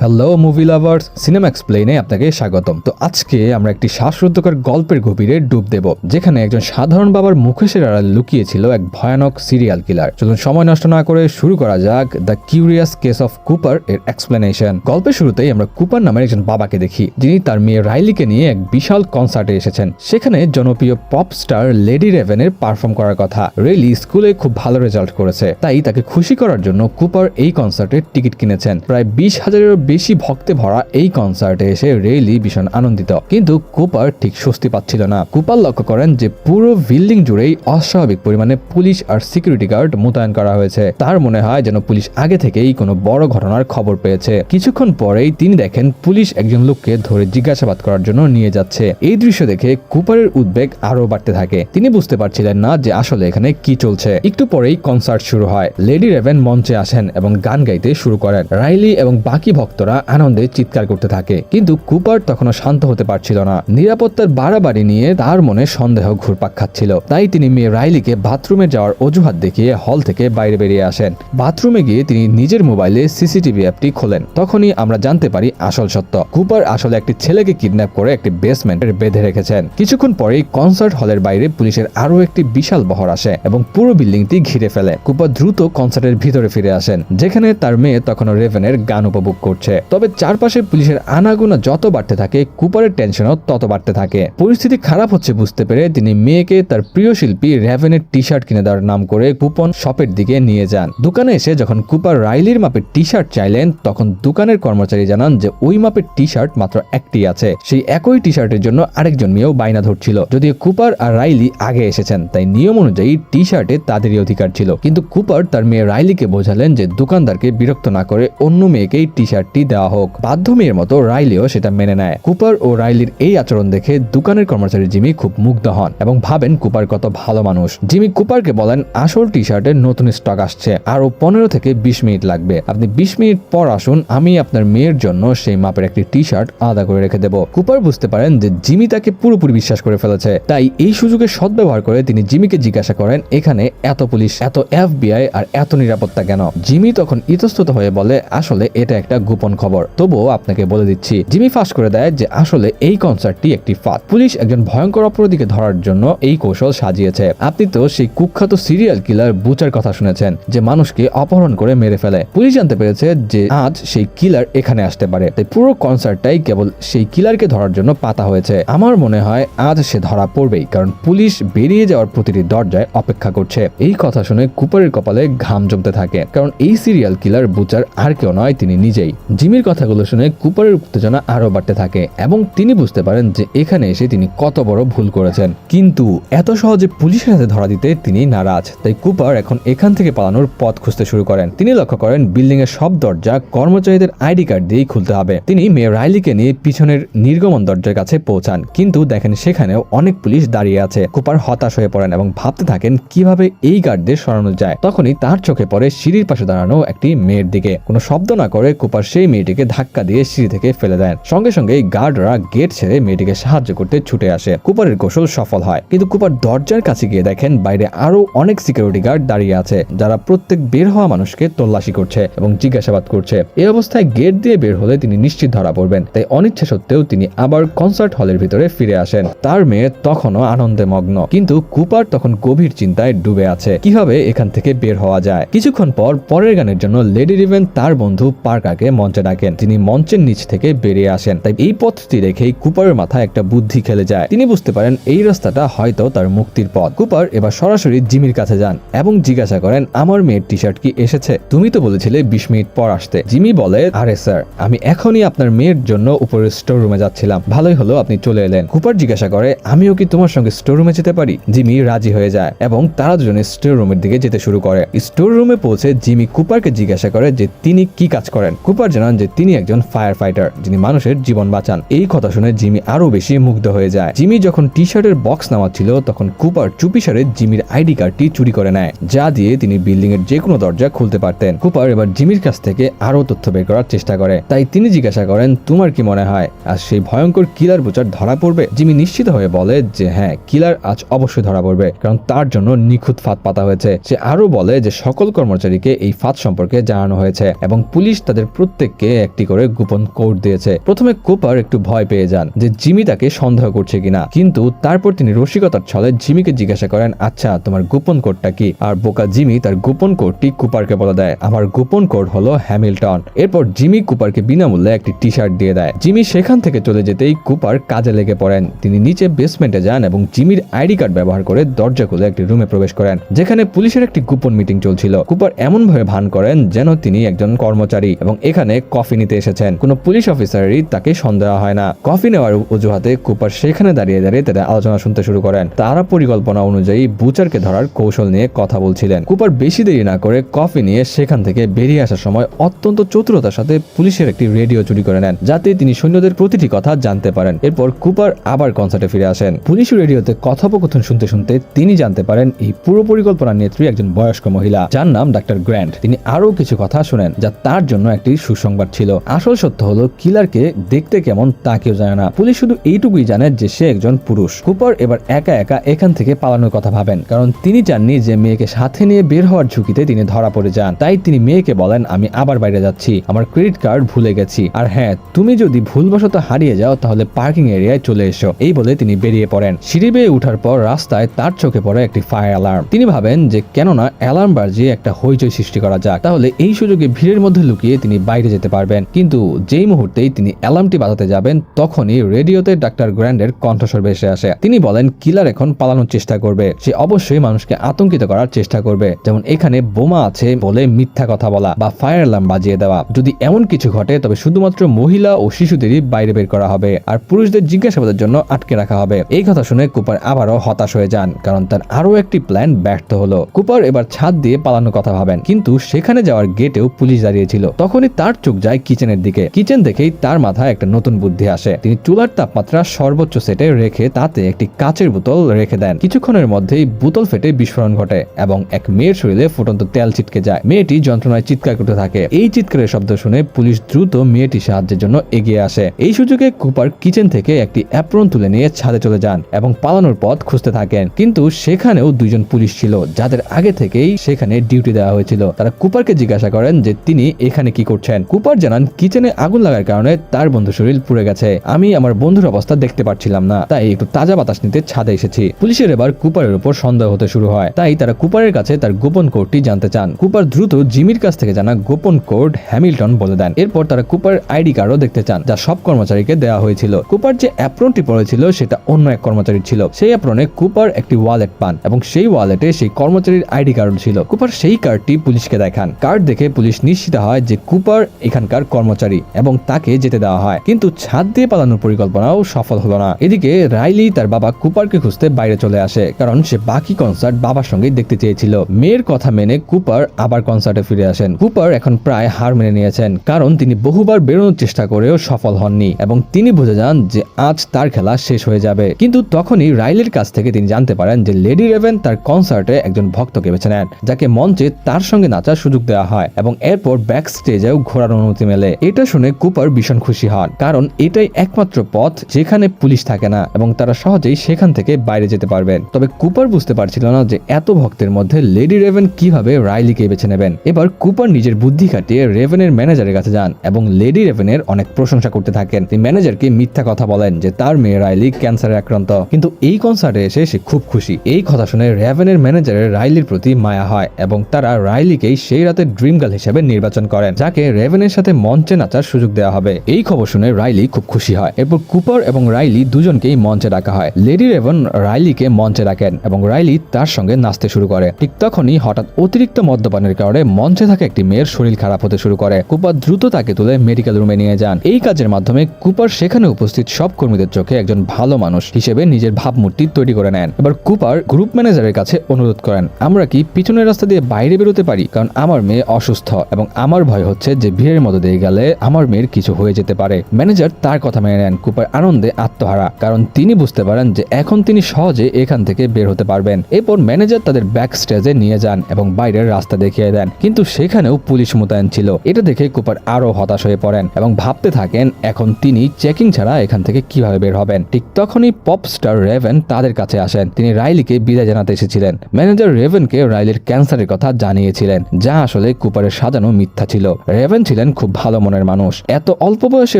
Hello movie lovers, cinema এক্সপ্লেইনে আপনাকে স্বাগতম। তো আজকে আমরা একটি শ্বাসরুদ্ধকর গল্পের গভীরে ডুব দেব, যেখানে একজন সাধারণ বাবার মুখোশের আড়ালে লুকিয়েছিল এক ভয়ানক সিরিয়াল কিলার। চলুন সময় নষ্ট না করে শুরু করা যাক the curious case of Cooper এর এক্সপ্লেনেশন। গল্পের শুরুতেই আমরা কুপার নামের একজন বাবাকে দেখি, যিনি তার মেয়ে রাইলিকে নিয়ে এক বিশাল কনসার্টে এসেছেন। সেখানে জনপ্রিয় পপ স্টার লেডি রেভেনের পারফর্ম করার কথা। রেইলি স্কুলে খুব ভালো রেজাল্ট করেছে, তাই তাকে খুশি করার জন্য কুপার এই কনসার্টের টিকিট কিনেছেন। প্রায় 20,000-এরও বেশি ভক্তে ভরা এই কনসার্টে এসে রেইলি ভীষণ আনন্দিত, কিন্তু কুপার ঠিক স্বস্তি পাচ্ছিল না। কুপার লক্ষ্য করেন যে পুরো বিল্ডিং জুড়েই অস্বাভাবিক পরিমাণে পুলিশ আর সিকিউরিটি গার্ড মোতায়েন করা হয়েছে। তার মনে হয় যেন পুলিশ আগে থেকেই কোনো বড় ঘটনার খবর পেয়েছে। কিছুক্ষণ পরেই তিনি দেখেন পুলিশ একজন লোককে ধরে জিজ্ঞাসাবাদ করার জন্য নিয়ে যাচ্ছে। এই দৃশ্য দেখে কুপারের উদ্বেগ আরো বাড়তে থাকে। তিনি বুঝতে পারছিলেন না যে আসলে এখানে কি চলছে। একটু পরেই কনসার্ট শুরু হয়। লেডি রেভেন মঞ্চে আসেন এবং গান গাইতে শুরু করেন। রাইলি এবং বাকি ভক্তরা আনন্দে চিৎকার করতে থাকে, কিন্তু কুপার তখনও শান্ত হতে পারছিল না। নিরাপত্তার বাড়াবাড়ি নিয়ে তার মনে সন্দেহ ঘুরপাক খাচ্ছিল। তাই তিনি মেয়ে রাইলিকে বাথরুমে যাওয়ার অজুহাত দেখিয়ে হল থেকে বাইরে বেরিয়ে আসেন। বাথরুমে গিয়ে তিনি নিজের মোবাইলে সিসিটিভি অ্যাপটি খোলেন। তখনই আমরা জানতে পারি আসল সত্য। কুপার আসলে একটি ছেলেকে কিডন্যাপ করে একটি বেসমেন্টে বেঁধে রেখেছেন। কিছুক্ষণ পরেই কনসার্ট হলের বাইরে পুলিশের আরো একটি বিশাল বহর আসে এবং পুরো বিল্ডিংটি ঘিরে ফেলে। কুপার দ্রুত কনসার্টের ভিতরে ফিরে আসেন, যেখানে তার মেয়ে তখনও রেভেনের গান উপভোগ করছে। তবে চারপাশে পুলিশের আনাগোনা যত বাড়তে থাকে, কুপারের টেনশনও তত বাড়তে থাকে। পরিস্থিতি খারাপ হচ্ছে বুঝতে পেরে তিনি মেয়েকে তার প্রিয় শিল্পী রেভেনের টি শার্ট কিনে দেওয়ার নাম করে কুপন শপের দিকে নিয়ে যান। দোকানে এসে যখন কুপার রাইলির মাপের টি শার্ট চাইলেন, তখন দোকানের কর্মচারী জানান যে ওই মাপের টি শার্ট মাত্র একটি আছে। সেই একই টি শার্টের জন্য আরেকজন মেয়েও বায়না ধরছিল। যদিও কুপার আর রাইলি আগে এসেছেন, তাই নিয়ম অনুযায়ী টি শার্টে তাদেরই অধিকার ছিল। কিন্তু কুপার তার মেয়ে রাইলিকে বোঝালেন যে দোকানদারকে বিরক্ত না করে অন্য মেয়েকেই টি শার্টটি দেওয়া হোক। বাধ্য মেয়ের মতো রাইলিও সেটা মেনে নেয়। কুপার ও রাইলির এই আচরণ দেখে দোকানের কর্মচারী জিমি খুব মুগ্ধ হন এবং ভাবেন কুপার কত ভালো মানুষ। জিমি কুপারকে বলেন আসল টি শার্টের নতুন স্টক আসছে, আরো 15 থেকে 20 মিনিট লাগবে। আপনি 20 মিনিট পর আসুন, আমি আপনার মেয়ের জন্য সেই মাপের একটি টি শার্ট আলাদা করে রেখে দেব। কুপার বুঝতে পারেন যে জিমি তাকে পুরোপুরি বিশ্বাস করে ফেলেছে, তাই এই সুযোগের সদ্ব্যবহার করে তিনি জিমিকে জিজ্ঞাসা করেন এখানে এত পুলিশ, এত FBI আর এত নিরাপত্তা কেন? জিমি তখন ইতস্তত হয়ে বলে আসলে এটা একটা গোপন খবর, তবুও আপনাকে বলে দিচ্ছি। জিমি ফাঁস করে দেয় যে আসলে এই কনসার্টটি একটি ফাঁদ। পুলিশ একজন ভয়ঙ্কর অপরাধীকে ধরার জন্য এই কৌশল সাজিয়েছে। আপনি তো সেই কুখ্যাত সিরিয়াল কিলার বুচার কথা শুনেছেন, যে মানুষকে অপহরণ করে মেরে ফেলে। পুলিশ জানতে পেরেছে যে আজ সেই কিলার এখানে আসতে পারে, তাই পুরো কনসার্টটাই কেবল সেই কিলারকে ধরার জন্য পাতা হয়েছে। আমার মনে হয় আজ সে ধরা পড়বেই, কারণ পুলিশ বেরিয়ে যাওয়ার প্রতিটি দরজায় অপেক্ষা করছে। এই কথা শুনে কুপারের কপালে ঘাম জমতে থাকে, কারণ এই সিরিয়াল কিলার বুচার আর কেউ নয়, তিনি নিজেই। জিমির কথাগুলো শুনে কুপারের উত্তেজনা আরো বাড়তে থাকে এবং তিনি বুঝতে পারেন যে এখানে এসে তিনি কত বড় ভুল করেছেন। কিন্তু এত সহজে পুলিশের হাতে ধরা দিতে তিনি নারাজ। তাই কুপার এখন এখান থেকে পালানোর পথ খুঁজতে শুরু করেন। তিনি লক্ষ্য করেন বিল্ডিং এর সব দরজা কর্মচারীদের আইডি কার্ড দিয়েই খুলতে হবে। তিনি মেয়ে রাইলিকে নিয়ে পিছনের নির্গমন দরজার কাছে পৌঁছান, কিন্তু দেখেন সেখানেও অনেক পুলিশ দাঁড়িয়ে আছে। কুপার হতাশ হয়ে পড়েন এবং ভাবতে থাকেন কিভাবে এই গার্ডদের সরানো যায়। তখনই তার চোখে পড়ে সিঁড়ির পাশে দাঁড়ানো একটি মেয়ের দিকে। কোনো শব্দ না করে কুপার সেই মেয়েটিকে ধাক্কা দিয়ে সিঁড়ি থেকে ফেলে দেন। সঙ্গে সঙ্গে গার্ডরা গেট ছেড়ে মেয়েটিকে সাহায্য করতে ছুটে আসে। কুপারের কৌশল সফল হয়, কিন্তু কুপার দরজার কাছে গিয়ে দেখেন বাইরে আরো অনেক সিকিউরিটি গার্ড দাঁড়িয়ে আছে, যারা প্রত্যেক বের হওয়া মানুষকে তল্লাশি করছে এবং জিজ্ঞাসাবাদ করছে। এই অবস্থায় গেট দিয়ে বের হলে তিনি নিশ্চিত ধরা পড়বেন, তাই অনিচ্ছা সত্ত্বেও তিনি আবার কনসার্ট হলের ভিতরে ফিরে আসেন। তার মেয়ে তখনও আনন্দে মগ্ন, কিন্তু কুপার তখন গভীর চিন্তায় ডুবে আছে কিভাবে এখান থেকে বের হওয়া যায়। কিছুক্ষণ পর পরের গানের জন্য লেডি রেভেন তার বন্ধু পার্কারকে মঞ্চে ডাকেন। তিনি মঞ্চের নিচ থেকে বেরিয়ে আসেন। তাই এই পথটি দেখেই কুপারের মাথায় একটা বুদ্ধি খেলে যায়। তিনি বুঝতে পারেন এই রাস্তাটা হয়তো তার মুক্তির পথ। কুপার এবার সরাসরি জিমির কাছে যান এবং জিজ্ঞাসা করেন আমার মেয়ের টি শার্ট কি এসেছে? তুমি তো বলেছিলে 20 মিনিট পর আসতে। জিমি বলে আরে স্যার, আমি এখনই আপনার মেয়ের জন্য উপরের স্টোর রুমে যাচ্ছিলাম, ভালোই হলো আপনি চলে এলেন। কুপার জিজ্ঞাসা করে আমিও কি তোমার সঙ্গে স্টোর রুমে যেতে পারি? জিমি রাজি হয়ে যায় এবং তারা দুজনে স্টোর রুমের দিকে যেতে শুরু করে। স্টোর রুমে পৌঁছে জিমি কুপারকে জিজ্ঞাসা করে যে তিনি কি কাজ করেন। কুপার জানান যে তিনি একজন ফায়ার ফাইটার, যিনি মানুষের জীবন বাঁচান। এই কথা শুনে জিমি আরো বেশি মুগ্ধ হয়ে যায়। জিমি যখন টি শার্টের বক্স নামাচ্ছিল, তখন কুপার চুপিসারে জিমির আইডি কার্ডটি চুরি করে নেয়, যা দিয়ে তিনি বিল্ডিং এর যে কোনো দরজা খুলতে পারতেন। কুপার এবার জিমির কাছ থেকে আরো তথ্য বের করার চেষ্টা করে। তাই তিনি জিজ্ঞাসা করেন তোমার কি মনে হয় আজ সেই ভয়ঙ্কর কিলার বুচার ধরা পড়বে? জিমি নিশ্চিত হয়ে বলে যে হ্যাঁ, কিলার আজ অবশ্যই ধরা পড়বে, কারণ তার জন্য নিখুঁত ফাঁদ পাতা হয়েছে। সে আরো বলে যে সকল কর্মচারীকে এই ফাঁদ সম্পর্কে জানানো হয়েছে এবং পুলিশ তাদের প্রত্যেক প্রত্যেককে একটি করে গোপন কোড দিয়েছে। প্রথমে কুপার একটু ভয় পেয়ে যান যে জিমি তাকে সন্দেহ করছে কিনা, কিন্তু তারপর তিনি রসিকতার ছলে জিমিকে জিজ্ঞাসা করেন, আচ্ছা তোমার গোপন কোডটা কি? আর বোকা জিমি তার গোপন কোডটি কুপারকে বলে দেয়, আমার গোপন কোড হলো হ্যামিল্টন। এরপর জিমি কুপারকে বিনামূল্যে একটি টি শার্ট দিয়ে দেয়। জিমি সেখান থেকে চলে যেতেই কুপার কাজে লেগে পড়েন। তিনি নিচে বেসমেন্টে যান এবং জিমির আইডি কার্ড ব্যবহার করে দরজা খুলে একটি রুমে প্রবেশ করেন, যেখানে পুলিশের একটি গোপন মিটিং চলছিল। কুপার এমন ভাবে ভান করেন যেন তিনি একজন কর্মচারী এবং এখানে কফি নিতে এসেছেন। কোনো পুলিশ অফিসারই তাকে সন্দেহ হয় না। কফি নেওয়ার অজুহাতে কুপার সেখানে দাঁড়িয়ে দাঁড়িয়ে তাদের আলোচনা শুনতে শুরু করেন। তারা পরিকল্পনা অনুযায়ী বুচারকে ধরার কৌশল নিয়ে কথা বলছিলেন। কুপার বেশি দেরি না করে কফি নিয়ে সেখান থেকে বেরিয়ে আসার সময় অত্যন্ত চতুরতার সাথে পুলিশের একটি রেডিও চুরি করে নেন, যাতে তিনি সৈন্যদের প্রতিটি কথা জানতে পারেন। এরপর কুপার আবার কনসার্টে ফিরে আসেন। পুলিশ রেডিওতে কথোপকথন শুনতে শুনতে তিনি জানতে পারেন এই পুরো পরিকল্পনার নেত্রী একজন বয়স্ক মহিলা, যার নাম ডাক্তার গ্র্যান্ট। তিনি আরো কিছু কথা শুনেন যা তার জন্য একটি সুসংবাদ ছিল। আসল সত্য হলো কিলারকে দেখতে কেমন তা কেউ জানে না। পুলিশ শুধু এইটুকুই জানে যে সে একজন পুরুষ। কুপার এবার একা একা এখান থেকে পালানোর কথা ভাবেন, কারণ তিনি চাননি যে মেয়েকে সাথে নিয়ে বের হওয়ার ঝুঁকিতে তিনি ধরা পড়ে যান। তাই তিনি মেয়েকে বলেন, আমি আবার বাইরে যাচ্ছি, আমার ক্রেডিট কার্ড ভুলে গেছি, আর হ্যাঁ তুমি যদি ভুলবশত হারিয়ে যাও তাহলে পার্কিং এরিয়ায় চলে এসো। এই বলে তিনি বেরিয়ে পড়েন। সিঁড়ি বেয়ে উঠার পর রাস্তায় তার চোখে পড়ে একটি ফায়ার অ্যালার্ম। তিনি ভাবেন যে কেননা অ্যালার্ম বাজিয়ে একটা হইচই সৃষ্টি করা যাক, তাহলে এই সুযোগে ভিড়ের মধ্যে লুকিয়ে তিনি বাইরে যেতে পারবেন। কিন্তু যেই মুহূর্তেই তিনি অ্যালার্মটি বাজাতে যাবেন তখনই রেডিওতে ডাক্তার গ্র্যান্ডের কণ্ঠস্বর ভেসে আসে। তিনি বলেন কিলার এখন পালানোর চেষ্টা করবে, সে অবশ্যই মানুষকে আতঙ্কিত করার চেষ্টা করবে, যেমন এখানে বোমা আছে বলে মিথ্যা কথা বলা বা ফায়ার অ্যালার্ম বাজিয়ে দেওয়া। যদি এমন কিছু ঘটে তবে শুধুমাত্র মহিলা ও শিশুদেরই বাইরে বের করা হবে আর পুরুষদের জিজ্ঞাসাবাদের জন্য আটকে রাখা হবে। এই কথা শুনে কুপার আবারও হতাশ হয়ে যান, কারণ তার আরো একটি প্ল্যান ব্যর্থ হলো। কুপার এবার ছাদ দিয়ে পালানোর কথা ভাবেন, কিন্তু সেখানে যাওয়ার গেটেও পুলিশ দাঁড়িয়েছিল। তখনই তার চোখ যায় কিচেনের দিকে। কিচেন দেখেই তার মাথায় একটা নতুন বুদ্ধি আসে। তিনি চুলার তাপমাত্রা সর্বোচ্চ সেটে রেখে তাতে একটি কাচের বোতল রেখে দেন। কিছুক্ষণের মধ্যেই বোতল ফেটে বিস্ফোরণ ঘটে এবং এক মেয়ের শরীরে ফুটন্ত তেল ছিটকে যায়। মেয়েটি যন্ত্রণায় চিৎকার করতে থাকে। এই চিৎকারের শব্দ শুনে পুলিশ দ্রুত মেয়েটি সাহায্যের জন্য এগিয়ে আসে। এই সুযোগে কুপার কিচেন থেকে একটি অ্যাপ্রন তুলে নিয়ে ছাদে চলে যান এবং পালানোর পথ খুঁজতে থাকেন। কিন্তু সেখানেও দুইজন পুলিশ ছিল যাদের আগে থেকেই সেখানে ডিউটি দেওয়া হয়েছিল। তারা কুপারকে জিজ্ঞাসা করেন যে তিনি এখানে কি করছেন। কুপার জানান কিচেনে আগুন লাগার কারণে তার বন্ধু শরীর পুড়ে গেছে, আমি আমার বন্ধুর অবস্থা দেখতে পাচ্ছিলাম না, তাই একটু তাজা বাতাস নিতে ছাদে এসেছি। পুলিশের এবার কুপারের উপর সন্দেহ হতে শুরু হয়, তাই তারা কুপারের কাছে তার গোপন কোডটি জানতে চান। কুপার দ্রুত জিমির কাছ থেকে জানা গোপন কোড হ্যামিল্টন বলে দেন। এরপর তারা কুপার আইডি কার্ডও দেখতে চান, যা সব কর্মচারীকে দেওয়া হয়েছিল। কুপার যে অ্যাপ্রনটি পড়েছিল সেটা অন্য এক কর্মচারীর ছিল। সেই অ্যাপ্রনে কুপার একটি ওয়ালেট পান এবং সেই ওয়ালেটে সেই কর্মচারীর আইডি কার্ড ছিল। কুপার সেই কার্ডটি পুলিশকে দেখান। কার্ড দেখে পুলিশ নিশ্চিত হয় যে কুপার এখানকার কর্মচারী এবং তাকে যেতে দেওয়া হয়। কিন্তু ছাদ দিয়ে পালানোর পরিকল্পনাও সফল হলো না। এদিকে রাইলি তার বাবা কুপারকে খুঁজতে বাইরে চলে আসে, কারণ সে বাকি কনসার্ট বাবার সঙ্গে দেখতে চেয়েছিল। মেয়ের কথা মেনে কুপার আবার কনসার্টে ফিরে আসেন। কুপার এখন প্রায় হার মেনে নিয়েছেন, কারণ তিনি বহুবার বেরোনোর চেষ্টা করেও সফল হননি এবং তিনি বুঝে যান যে আজ তার খেলা শেষ হয়ে যাবে। কিন্তু তখনই রাইলির কাছ থেকে তিনি জানতে পারেন যে লেডি রেভেন তার কনসার্টে একজন ভক্তকে বেছে নেন, যাকে মঞ্চে তার সঙ্গে নাচার সুযোগ দেওয়া হয় এবং এরপর ব্যাক স্টেজেও ঘোরার অনুমতি মেলে। এটা শুনে কুপার ভীষণ খুশি হন, কারণ এটাই একমাত্র পথ যেখানে পুলিশ থাকে না এবং তারা সহজেই সেখান থেকে বাইরে যেতে পারবেন। তবে কুপার বুঝতে পারছিল না যে এত ভক্তের মধ্যে লেডি রেভেন কিভাবে রাইলিকে বেছে নেবেন। এবার কুপার নিজের বুদ্ধি খাটিয়ে রেভেনের ম্যানেজারের কাছে যান এবং লেডি রেভেনের অনেক প্রশংসা করতে থাকেন। তিনি ম্যানেজারকে মিথ্যা কথা বলেন যে তার মেয়ে রাইলি ক্যান্সারে আক্রান্ত, কিন্তু এই কনসার্টে এসে সে খুব খুশি। এই কথা শুনে রেভেনের ম্যানেজারের রাইলির প্রতি মায়া হয় এবং তারা রাইলিকেই সেই রাতে ড্রিম গার্ল হিসেবে নির্বাচন করেন, যাকে রেভেনের সাথে মঞ্চে নাচার সুযোগ দেওয়া হবে। এই খবর শুনে রাইলি খুব খুশি হয়। এরপর কুপার এবং রাইলি দুজনকেই মঞ্চে ডাকা হয়। লেডি রেভেন রাইলিকে মঞ্চে ডাকেন এবং রাইলি তার সঙ্গে নাচতে শুরু করে। ঠিক তখনই হঠাৎ অতিরিক্ত মদ্যপানের কারণে মঞ্চে থাকা একটি মেয়ের শরীর খারাপ হতে শুরু করে। কুপার দ্রুত তাকে তুলে মেডিকেল রুমে নিয়ে যান। এই কাজের মাধ্যমে কুপার সেখানে উপস্থিত সব কর্মীদের চোখে একজন ভালো মানুষ হিসেবে নিজের ভাবমূর্তি তৈরি করে নেন। এবার কুপার গ্রুপ ম্যানেজারের কাছে অনুরোধ করেন, আমরা কি পিছনের রাস্তা দিয়ে বাইরে বেরোতে পারি, কারণ আমার মেয়ে অসুস্থ এবং আমার ভয় হচ্ছে যে ভিড়ের মধ্যে দিয়ে গেলে আমার মেয়ের কিছু হয়ে যেতে পারে। ম্যানেজার তার কথা মেনে নেন। কুপার আনন্দে আত্মহারা, কারণ তিনি বুঝতে পারেন যে এখন তিনি সহজে এখান থেকে বের হতে পারবেন। এরপর ম্যানেজার তাদের ব্যাক স্টেজে নিয়ে যান এবং বাইরের রাস্তা দেখিয়ে দেন, কিন্তু সেখানেও পুলিশ মোতায়েন ছিল। এটা দেখে কুপার আরো হতাশ হয়ে পড়েন এবং ভাবতে থাকেন এখন তিনি চেকিং ছাড়া এখান থেকে কিভাবে বের হবেন। ঠিক তখনই পপ স্টার রেভেন তাদের কাছে আসেন। তিনি রাইলিকে বিদায় জানাতে এসেছিলেন। ম্যানেজার রেভেনকে রাইলির ক্যান্সারের কথা জানিয়েছিলেন, যা আসলে কুপারের সাজানো মিথ্যা ছিল। রেভেন ছিলেন ছিলেন খুব ভালো মনের মানুষ। এত অল্প বয়সে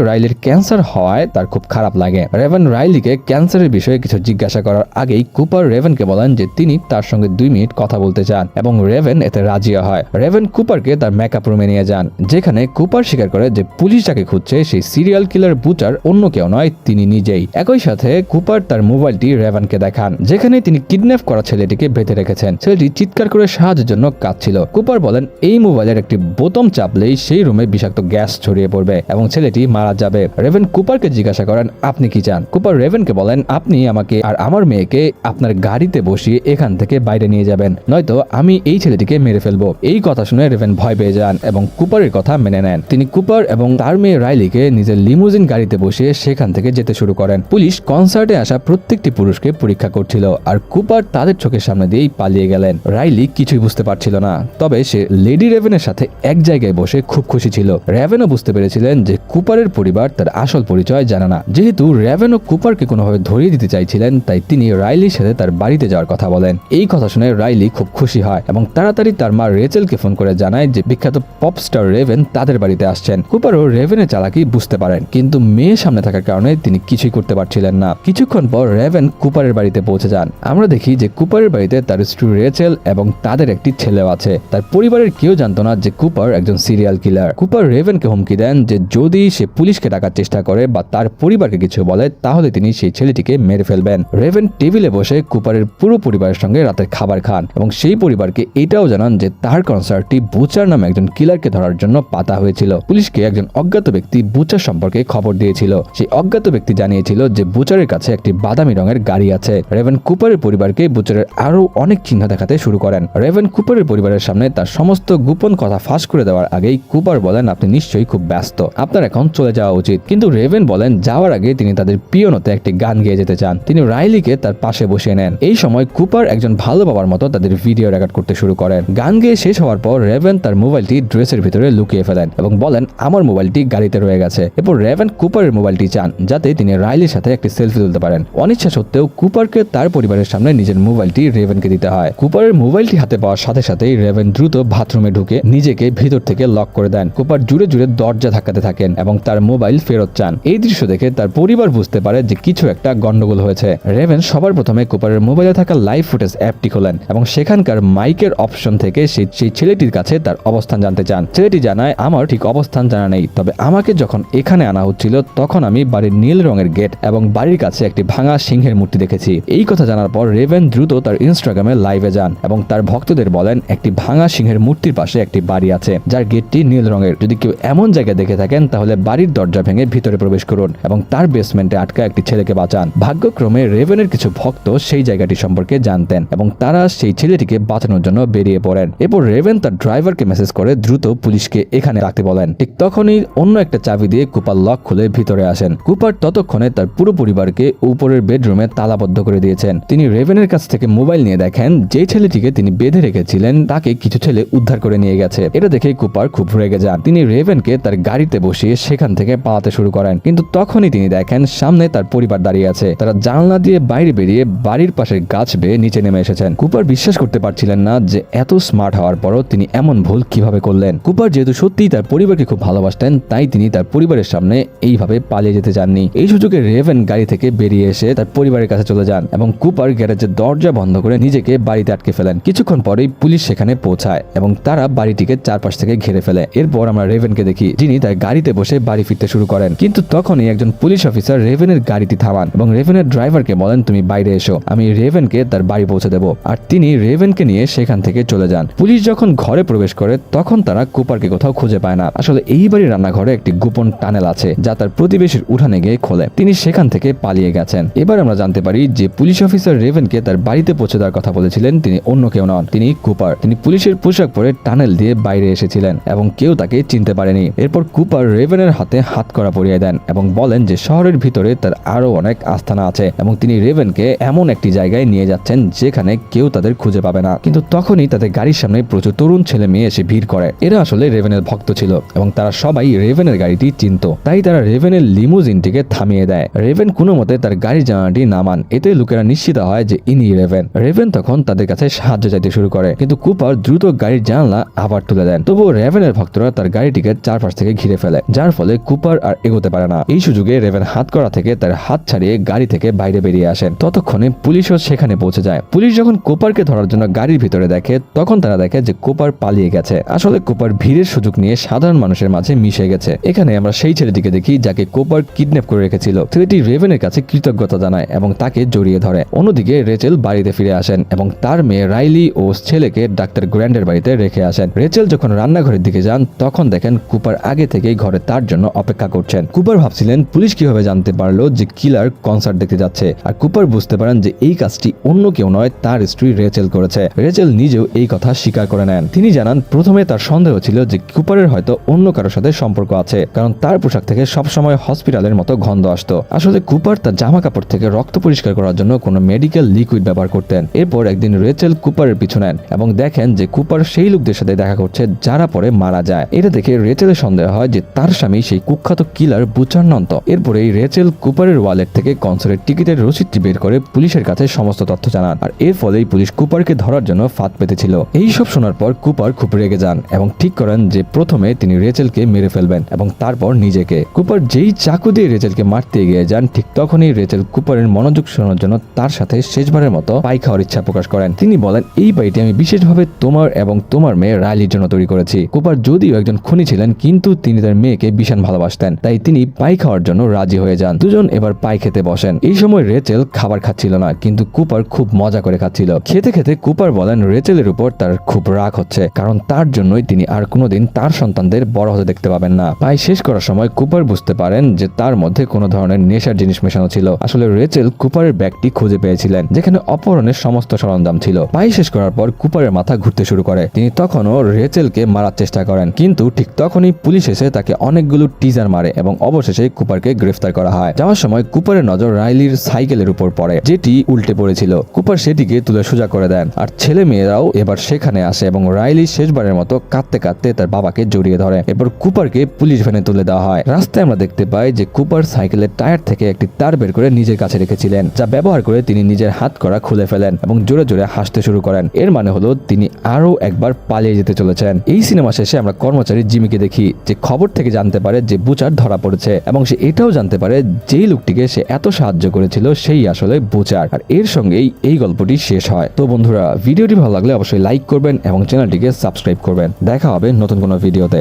রাইলির ক্যান্সার হওয়ায় তার খুব খারাপ লাগে। রেভেন রাইলিকে ক্যান্সারের বিষয়ে কিছু জিজ্ঞাসা করার আগেই কুপার রেভেনকে বলেন যে তিনি তার সঙ্গে 2 মিনিট কথা বলতে চান এবং রেভেন এতে রাজি হয়। রেভেন কুপারকে তার মেকআপ রুমে নিয়ে যান, যেখানে কুপার স্বীকার করে যে পুলিশ যাকে খুঁজছে সেই সিরিয়াল কিলার বুচার অন্য কেউ নয়, তিনি নিজেই। একই সাথে কুপার তার মোবাইলটি রেভেনকে দেখান, যেখানে তিনি কিডন্যাপ করা ছেলেটিকে বেঁধে রেখেছেন। ছেলেটি চিৎকার করে সাহায্যের জন্য কাঁদছিল। কুপার বলেন এই মোবাইলের একটি বোতাম চাপলেই সেই রুমে বিষাক্ত গ্যাস ছড়িয়ে পড়বে এবং ছেলেটি মারা যাবে। রেভেন কুপারকে জিজ্ঞাসা করেন আপনি কি চান? কুপার রেভেনকে বলেন আপনি আমাকে আর আমার মেয়েকে আপনার গাড়িতে বসিয়ে এখান থেকে বাইরে নিয়ে যাবেন, নয়তো আমি এই ছেলেটিকে মেরে ফেলবো। এই কথা শুনে রেভেন ভয় পেয়ে যান এবং কুপারের কথা মেনে নেন। তিনি কুপার এবং তার মেয়ে রাইলিকে নিজের লিমুজিন গাড়িতে বসিয়ে সেখান থেকে যেতে শুরু করেন। পুলিশ কনসার্টে আসা প্রত্যেকটি পুরুষকে পরীক্ষা করছিল আর কুপার তাদের চোখের সামনে দিয়েই পালিয়ে গেলেন। রাইলি কিছুই বুঝতে পারছিল না, তবে সে লেডি রেভেনের সাথে এক জায়গায় বসে খুব খুশি ছিল। রেভেনও বুঝতে পেরেছিলেন যে কুপারের পরিবার তার আসল পরিচয় জানে না। যেহেতু রেভেন ও কুপারকে কোনোভাবে ধরিয়ে দিতে চাইছিলেন, তাই তিনি রাইলির সাথে তার বাড়িতে যাওয়ার কথা বলেন। এই কথা শুনে রাইলি খুব খুশি হয় এবং তাড়াতাড়ি তার মা রেচেলকে ফোন করে জানায় যে বিখ্যাত পপ স্টার রেভেন তাদের বাড়িতে আসছেন। কুপারও রেভেনের চালাকি বুঝতে পারেন, কিন্তু মেয়ে সামনে থাকার কারণে তিনি কিছুই করতে পারছিলেন না। কিছুক্ষণ পর রেভেন কুপারের বাড়িতে পৌঁছে যান। আমরা দেখি যে কুপারের বাড়িতে তার স্ত্রী রেচেল এবং তাদের একটি ছেলেও আছে। তার পরিবারের কেউ জানতো না যে কুপার একজন সিরিয়াল কিলার। কুপার রেভেনকে হুমকি দেন যে যদি সে পুলিশকে ডাকার চেষ্টা করে বা তার পরিবারকে কিছু বলে তাহলে তিনি সেই ছেলেটিকে মেরে ফেলবেন। রেভেন টেবিলে বসে কুপারের পুরো পরিবারের সঙ্গে রাতের খাবার খান এবং সেই পরিবারকে এটাও জানান যে তার কনসার্টটি বুচার নামে একজন কিলারকে ধরার জন্য পাতা হয়েছিল। পুলিশকে একজন অজ্ঞাত ব্যক্তি বুচার সম্পর্কে খবর দিয়েছিল। সেই অজ্ঞাত ব্যক্তি জানিয়েছিল যে বুচারের কাছে একটি বাদামি রঙের গাড়ি আছে। রেভেন কুপারের পরিবারকে বুচারের আরো অনেক চিহ্ন দেখাতে শুরু করেন। রেভেন কুপারের পরিবারের সামনে তার সমস্ত গোপন কথা ফাঁস করে দেওয়ার আগেই কুপার বলেন আপনি নিশ্চয়ই খুব ব্যস্ত, আপনার এখন চলে যাওয়া উচিত। কিন্তু রেভেন বলেন যাওয়ার আগে তিনি তাদের পিয়ানোতে একটি গান গেয়ে যেতে চান। তিনি রাইলিকে তার পাশে বসিয়ে নেন। এই সময় কুপার একজন ভালো বাবার মতো তাদের ভিডিও রেকর্ড করতে শুরু করেন। গান গেয়ে শেষ হওয়ার পর রেভেন তার মোবাইলটি ড্রেসের ভিতরে লুকিয়ে ফেলেন এবং বলেন আমার মোবাইলটি গাড়িতে রয়ে গেছে। এরপর রেভেন কুপারের মোবাইলটি চান যাতে তিনি রাইলির সাথে একটি সেলফি তুলতে পারেন। অনিচ্ছা সত্ত্বেও কুপারকে তার পরিবারের সামনে নিজের মোবাইলটি রেভেনকে দিতে হয়। কুপারের মোবাইলটি হাতে পাওয়ার সাথে সাথেই রেভেন দ্রুত বাথরুমে ঢুকে নিজেকে ভিতর থেকে লক করে দেন। কুপার জুড়ে জুড়ে দরজা ধাক্কাতে থাকেন এবং তার মোবাইল ফেরত চান। এই দৃশ্য দেখে তার পরিবার বুঝতে পারে যে কিছু একটা গন্ডগোল হয়েছে। রেভেন সবার প্রথমে কুপারের মোবাইলে থাকা লাইভ ফুটেজ অ্যাপটি খোলেন এবং সেখানকার মাইকের অপশন থেকে সেই ছেলেটির কাছে তার অবস্থান জানতে চান। ছেলেটি জানায় আমার ঠিক অবস্থান জানা নেই, তবে আমাকে যখন এখানে আনা হচ্ছিল তখন আমি বাড়ির নীল রঙের গেট এবং বাড়ির কাছে একটি ভাঙা সিংহের মূর্তি দেখেছি। এই কথা জানার পর রেভেন দ্রুত তার ইনস্টাগ্রামে লাইভে যান এবং তার ভক্তদের বলেন একটি ভাঙা সিংহের মূর্তির পাশে একটি বাড়ি আছে যার গেটটি নীল রঙের। যদি কেউ এমন জায়গায় দেখে থাকেন তাহলে বাড়ির দরজা ভেঙে ভিতরে প্রবেশ করুন এবং তার বেসমেন্টে আটকা একটি ছেলেকে বাঁচান। ভাগ্যক্রমে রেভেনের কিছু ভক্ত সেই জায়গাটি সম্পর্কে জানতেন এবং তারা সেই ছেলেটিকে বাঁচানোর জন্য বেরিয়ে পড়েন। এরপর রেভেন তার ড্রাইভারকে মেসেজ করে দ্রুত পুলিশকে এখানে রাখতে বলেন। ঠিক তখনই অন্য একটা চাবি দিয়ে কুপার লক খুলে ভিতরে আসেন। কুপার ততক্ষণে তার পুরো পরিবারকে উপরের বেডরুমে তালাবদ্ধ করে দিয়েছেন। তিনি রেভেনের কাছ থেকে মোবাইল নিয়ে দেখেন যে ছেলেটিকে তিনি বেঁধে রেখেছিলেন তাকে কিছু ছেলে উদ্ধার করে নিয়ে গেছে। এটা দেখে কুপার খুব রেগে যান। তিনি রেভেনকে তার গাড়িতে বসিয়ে সেখান থেকে পালাতে শুরু করেন, কিন্তু তখনই তিনি দেখেন সামনে তার পরিবার দাঁড়িয়ে আছে। তারা জানলা দিয়ে বাইরে বেরিয়ে বাড়ির পাশের গাছ বেয়ে নিচে নেমে এসেছেন। কুপার বিশ্বাস করতে পারছিলেন না যে এত স্মার্ট হওয়ার পরও তিনি এমন ভুল কিভাবে করলেন। কুপার যেহেতু সত্যিই তার পরিবারকে খুব ভালোবাসতেন, তাই তিনি তার পরিবারের সামনে এইভাবে পালিয়ে যেতে চাননি। এই সুযোগে রেভেন গাড়ি থেকে বেরিয়ে এসে তার পরিবারের কাছে চলে যান এবং কুপার গ্যারেজের দরজা বন্ধ করে নিজেকে বাড়িতে আটকে ফেলেন। কিছুক্ষণ পরেই পুলিশ সেখানে পৌঁছায় এবং তারা বাড়িটিকে চারপাশ থেকে ঘিরে ফেলে। এরপর আমরা রেভেনকে দেখি যিনি তার গাড়িতে বসে বাড়ি ফিরতে শুরু করেন, কিন্তু তখনই একজন পুলিশ অফিসার রেভেনের গাড়িটি থামান এবং রেভেনের ড্রাইভারকে বলেন তুমি বাইরে এসো, আমি রেভেনকে তার বাড়ি পৌঁছে দেব। আর তিনি রেভেনকে নিয়ে সেখান থেকে চলে যান। পুলিশ যখন ঘরে প্রবেশ করে তখন তারা কুপারকে কোথাও খুঁজে পায় না। আসলে এই বাড়ির রান্নাঘরে একটি গোপন টানেল আছে যা তার প্রতিবেশীর উঠানে গিয়ে খোলে। তিনি সেখান থেকে পালিয়ে গেছেন। এবার আমরা জানতে পারি যে পুলিশ অফিসার রেভেনকে তার বাড়িতে পৌঁছে দেওয়ার কথা বলেছিলেন তিনি অন্য কেউ নন, তিনি কুপার। তিনি পুলিশের পোশাক পরে টানেল দিয়ে বাইরে এসেছিলেন এবং কেউ তাকে চিনতে পারেনি। এরপর কুপার রেভেনের হাতে হাতকড়া পরিয়ে দেন এবং বলেন যে শহরের ভিতরে তার আরো অনেক আস্থানা আছে এবং তিনি রেভেনকে এমন একটি জায়গায় নিয়ে যাচ্ছেন যেখানে কেউ তাদের খুঁজে পাবে না। কিন্তু তখনই তাদের গাড়ির সামনে প্রচুর তরুণ ছেলে মেয়ে এসে ভিড় করে। এরা আসলে রেভেনের ভক্ত ছিল এবং তারা সবাই রেভেনের গাড়িটি চিনত, তাই তারা রেভেনের লিমুজিনটিকে থামিয়ে দেয়। রেভেন কোনো মতে তার গাড়ির জানালাটি নামান। এতে লোকেরা নিশ্চিত হয় যে ইনি রেভেন। রেভেন তখন তাদের কাছে সাহায্য চাইতে শুরু করে, কিন্তু কুপার দ্রুত গাড়ির জানালা আবার তুলে দেন। তবুও রেভেনের ভক্তরা তার তার গাড়িটিকে চারপাশ থেকে ঘিরে ফেলে, যার ফলে কুপার আর এগোতে পারে না। এই সুযোগে রেভেন হাত করা থেকে তার হাত ছাড়িয়ে গাড়ি থেকে বাইরে বেরিয়ে আসেন। ততক্ষণে পুলিশও সেখানে পৌঁছে যায়। পুলিশ যখন কুপারকে ধরার জন্য গাড়ির ভিতরে দেখে, তখন তারা দেখে যে কুপার পালিয়ে গেছে। আসলে কুপার ভিড়ের সুযোগ নিয়ে সাধারণ মানুষের মাঝে মিশে গেছে। এখানে আমরা সেই ছেলেটিকে দেখি যাকে কুপার কিডন্যাপ করে রেখেছিল। ছেলেটি রেভেনের কাছে কৃতজ্ঞতা জানায় এবং তাকে জড়িয়ে ধরে। অন্যদিকে রেচেল বাড়িতে ফিরে আসেন এবং তার মেয়ে রাইলি ও ছেলেকে ডাক্তার গ্র্যান্ডের বাড়িতে রেখে আসেন। রেচেল যখন রান্নাঘরের দিকে যান, তখন দেখেন কুপার আগে থেকেই ঘরে তার জন্য অপেক্ষা করছেন। কুপার ভাবছিলেন পুলিশ কিভাবে জানতে পারলো যে কিলার কনসার্ট দেখতে যাচ্ছে, আর কুপার বুঝতে পারেন যে এই কাজটি অন্য কেউ নয়, তার স্ত্রী রেচেল করেছে। রেচেল নিজেও এই কথা স্বীকার করে নেন। তিনি জানান প্রথমে তার সন্দেহ ছিল যে কুপারের হয়তো অন্য কারোর সাথে সম্পর্ক আছে, কারণ তার পোশাক থেকে সবসময় হসপিটালের মতো গন্ধ আসতো। আসলে কুপার তার জামা কাপড় থেকে রক্ত পরিষ্কার করার জন্য কোনো মেডিকেল লিকুইড ব্যবহার করতেন। এরপর একদিন রেচেল কুপারের পিছু নেন এবং দেখেন যে কুপার সেই লোকদের সাথে দেখা করছে যারা পরে মারা যায়। এটা দেখে রেচেলের সন্দেহ হয় যে তার স্বামী সেই কুখ্যাত কিলার বুচার নন্ত। এরপরেই রেচেল কুপারের ওয়ালেট থেকে কনসার্টের টিকিটের রসিদটি বের করে পুলিশের কাছে সমস্ত তথ্য জানান, আর এর ফলেই পুলিশ কুপারকে ধরার জন্য ফাঁদ পেতেছিল। এই সব শোনার পর কুপার খুব রেগে যান এবং ঠিক করেন যে প্রথমে তিনি রেচেলকে মেরে ফেলবেন এবং তারপর নিজেকে। কুপার যেই চাকু দিয়ে রেচেলকে মারতে এগিয়ে যান, ঠিক তখনই রেচেল কুপারের মনোযোগ শোনার জন্য তার সাথে শেষবারের মতো পাই খাওয়ার ইচ্ছা প্রকাশ করেন। তিনি বলেন, এই পাইটি আমি বিশেষভাবে তোমার এবং তোমার মেয়ে রাইলির জন্য তৈরি করেছি। কুপার যদিও একজন খুনি ছিলেন, কিন্তু তিনি তার মেয়েকে ভীষণ ভালোবাসতেন, তাই তিনি পাই খাওয়ার জন্য রাজি হয়ে যান। দুজন এবার পাই খেতে বসেন। এই সময় রেচেল খাবার খাচ্ছিল না, কিন্তু কুপার খুব মজা করে খাচ্ছিল। খেতে খেতে কুপার বলেন রেচেলের উপর তার খুব রাগ হচ্ছে, কারণ তার জন্যই তিনি আর কোনোদিন তার সন্তানদের বড় হতে দেখতে পাবেন না। পাই শেষ করার সময় কুপার বুঝতে পারেন যে তার মধ্যে কোনো ধরনের নেশার জিনিস মেশানো ছিল। আসলে রেচেল কুপারের ব্যাগটি খুঁজে পেয়েছিলেন, যেখানে অপহরণের সমস্ত সরঞ্জাম ছিল। পাই শেষ করার পর কুপারের মাথা ঘুরতে শুরু করে। তিনি তখনও রেচেলকে মারার চেষ্টা করেন, কিন্তু ঠিক তখনই পুলিশ এসে তাকে অনেকগুলো টিজার মারে এবং অবশেষে কুপারকে গ্রেফতার করা হয়। যাওয়ার সময় কুপারের নজর রাইলির সাইকেলের উপর পড়ে, যেটি উল্টে পড়েছিল। কুপার সেটিকে তুলে সোজা করে দেন, আর ছেলে মেয়েরাও এবার সেখানে আসে এবং রাইলি শেষবারের মতো কাঁদতে কাঁদতে তার বাবাকে জড়িয়ে ধরে। এরপর কুপারকে পুলিশ ভ্যানে তুলে দেওয়া হয়। রাস্তায় আমরা দেখতে পাই যে কুপার সাইকেলের টায়ার থেকে একটি তার বের করে নিজের কাছে রেখেছিলেন, যা ব্যবহার করে তিনি নিজের হাত করা খুলে ফেলেন এবং জোরে জোরে হাসতে শুরু করেন। এর মানে হলো তিনি আরো একবার পালিয়ে যেতে চলেছেন। এই সিনেমা শেষে আমরা কর্মচারী জিমিকে দেখি, যে খবর থেকে জানতে পারে যে বুচার ধরা পড়েছে এবং সে এটাও জানতে পারে যেই লোকটিকে সে এত সাহায্য করেছিল সেই আসলে বুচার। আর এর সঙ্গেই এই গল্পটি শেষ হয়। তো বন্ধুরা, ভিডিওটি ভালো লাগলে অবশ্যই লাইক করবেন এবং চ্যানেলটিকে সাবস্ক্রাইব করবেন। দেখা হবে নতুন কোনো ভিডিওতে।